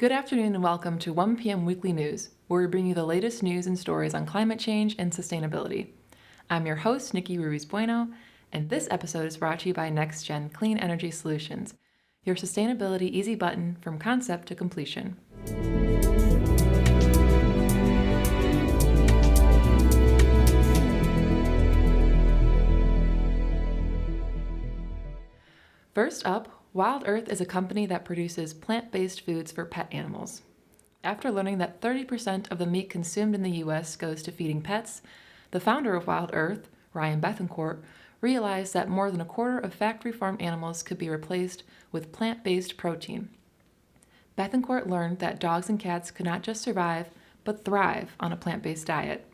Good afternoon and welcome to 1 p.m. Weekly News, where we bring you the latest news and stories on climate change and sustainability. I'm your host, Nicki Ruiz-Bueno, and this episode is brought to you by NextGen Clean Energy Solutions, your sustainability easy button from concept to completion. First up, Wild Earth is a company that produces plant-based foods for pet animals. After learning that 30% of the meat consumed in the U.S. goes to feeding pets, the founder of Wild Earth, Ryan Bethencourt, realized that more than a quarter of factory-farmed animals could be replaced with plant-based protein. Bethencourt learned that dogs and cats could not just survive, but thrive on a plant-based diet.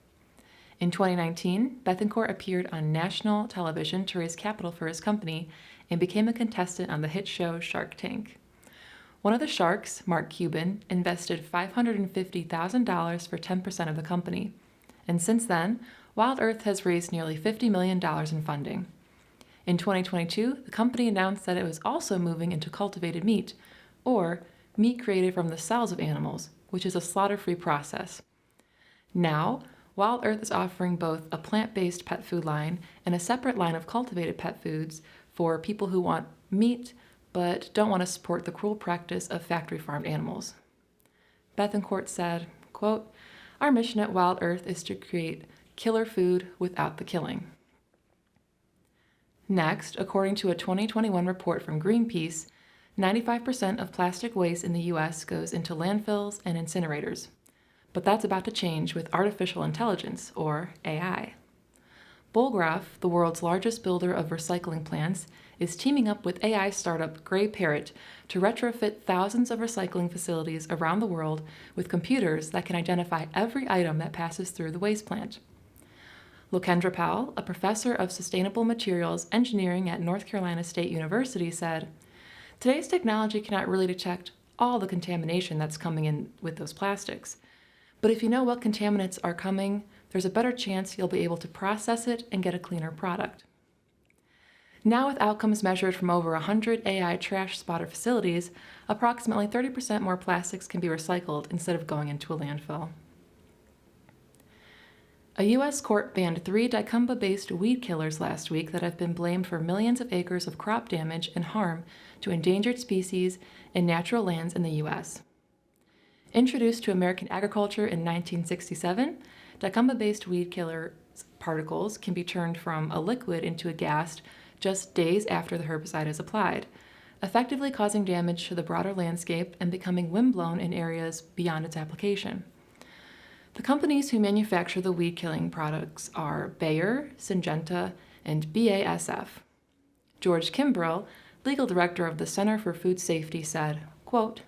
In 2019, Bethencourt appeared on national television to raise capital for his company and became a contestant on the hit show Shark Tank. One of the sharks, Mark Cuban, invested $550,000 for 10% of the company. And since then, Wild Earth has raised nearly $50 million in funding. In 2022, the company announced that it was also moving into cultivated meat, or meat created from the cells of animals, which is a slaughter-free process. Now, Wild Earth is offering both a plant-based pet food line and a separate line of cultivated pet foods for people who want meat but don't want to support the cruel practice of factory-farmed animals. Bethencourt said, quote, "Our mission at Wild Earth is to create killer food without the killing." Next, according to a 2021 report from Greenpeace, 95% of plastic waste in the U.S. goes into landfills and incinerators. But that's about to change with artificial intelligence, or AI. Bullgraph, the world's largest builder of recycling plants, is teaming up with AI startup Grey Parrot to retrofit thousands of recycling facilities around the world with computers that can identify every item that passes through the waste plant. Lokendra Powell, a professor of sustainable materials engineering at North Carolina State University, said, "Today's technology cannot really detect all the contamination that's coming in with those plastics. But if you know what contaminants are coming, there's a better chance you'll be able to process it and get a cleaner product." Now, with outcomes measured from over 100 AI trash spotter facilities, approximately 30% more plastics can be recycled instead of going into a landfill. A U.S. court banned 3 dicamba-based weed killers last week that have been blamed for millions of acres of crop damage and harm to endangered species and natural lands in the U.S. Introduced to American agriculture in 1967, dicamba-based weed killer particles can be turned from a liquid into a gas just days after the herbicide is applied, effectively causing damage to the broader landscape and becoming windblown in areas beyond its application. The companies who manufacture the weed-killing products are Bayer, Syngenta, and BASF. George Kimbrell, legal director of the Center for Food Safety, said, quote,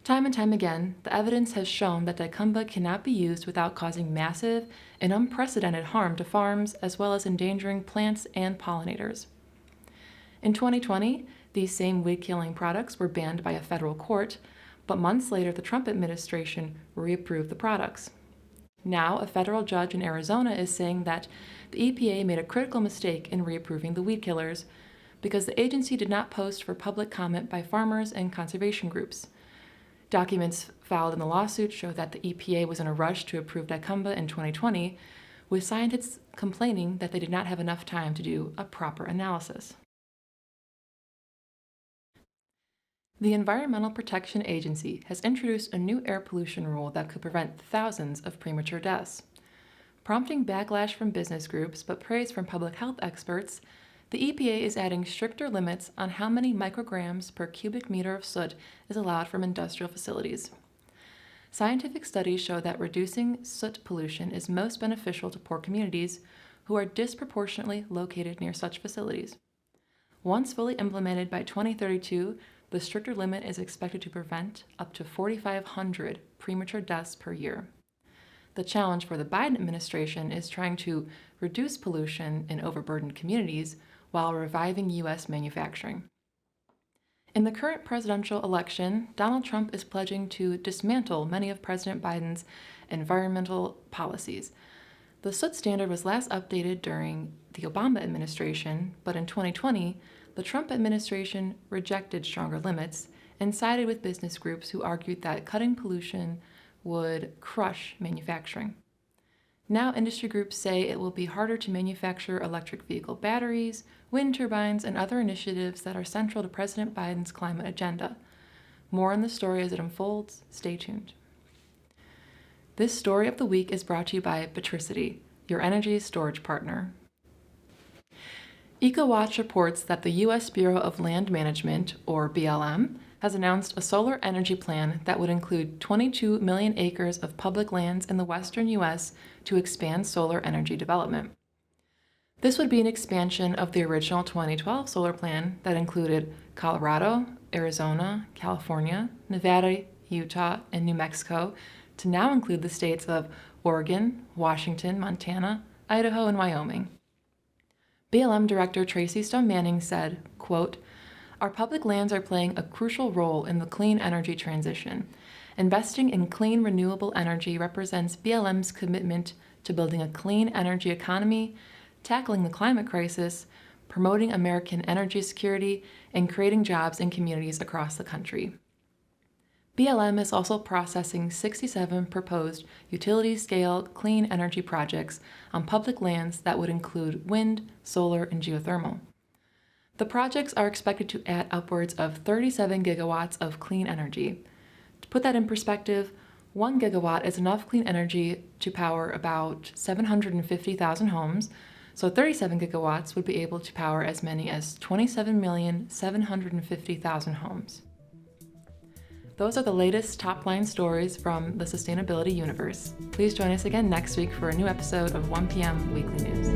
"Time and time again, the evidence has shown that dicamba cannot be used without causing massive and unprecedented harm to farms as well as endangering plants and pollinators." In 2020, these same weed-killing products were banned by a federal court, but months later the Trump administration reapproved the products. Now, a federal judge in Arizona is saying that the EPA made a critical mistake in reapproving the weed killers because the agency did not post for public comment by farmers and conservation groups. Documents filed in the lawsuit show that the EPA was in a rush to approve dicamba in 2020, with scientists complaining that they did not have enough time to do a proper analysis. The Environmental Protection Agency has introduced a new air pollution rule that could prevent thousands of premature deaths. Prompting backlash from business groups but praise from public health experts, the EPA is adding stricter limits on how many micrograms per cubic meter of soot is allowed from industrial facilities. Scientific studies show that reducing soot pollution is most beneficial to poor communities who are disproportionately located near such facilities. Once fully implemented by 2032, the stricter limit is expected to prevent up to 4,500 premature deaths per year. The challenge for the Biden administration is trying to reduce pollution in overburdened communities while reviving U.S. manufacturing. In the current presidential election, Donald Trump is pledging to dismantle many of President Biden's environmental policies. The soot standard was last updated during the Obama administration, but in 2020, the Trump administration rejected stronger limits and sided with business groups who argued that cutting pollution would crush manufacturing. Now, industry groups say it will be harder to manufacture electric vehicle batteries, wind turbines, and other initiatives that are central to President Biden's climate agenda. More on the story as it unfolds. Stay tuned. This story of the week is brought to you by Batricity, your energy storage partner. EcoWatch reports that the U.S. Bureau of Land Management, or BLM, has announced a solar energy plan that would include 22 million acres of public lands in the western U.S. to expand solar energy development. This would be an expansion of the original 2012 solar plan that included Colorado, Arizona, California, Nevada, Utah, and New Mexico to now include the states of Oregon, Washington, Montana, Idaho, and Wyoming. BLM Director Tracy Stone Manning said, quote, "Our public lands are playing a crucial role in the clean energy transition. Investing in clean, renewable energy represents BLM's commitment to building a clean energy economy, tackling the climate crisis, promoting American energy security, and creating jobs in communities across the country." BLM is also processing 67 proposed utility-scale clean energy projects on public lands that would include wind, solar, and geothermal. The projects are expected to add upwards of 37 gigawatts of clean energy. To put that in perspective, 1 gigawatt is enough clean energy to power about 750,000 homes, so 37 gigawatts would be able to power as many as 27,750,000 homes. Those are the latest top-line stories from the sustainability universe. Please join us again next week for a new episode of 1 p.m. Weekly News.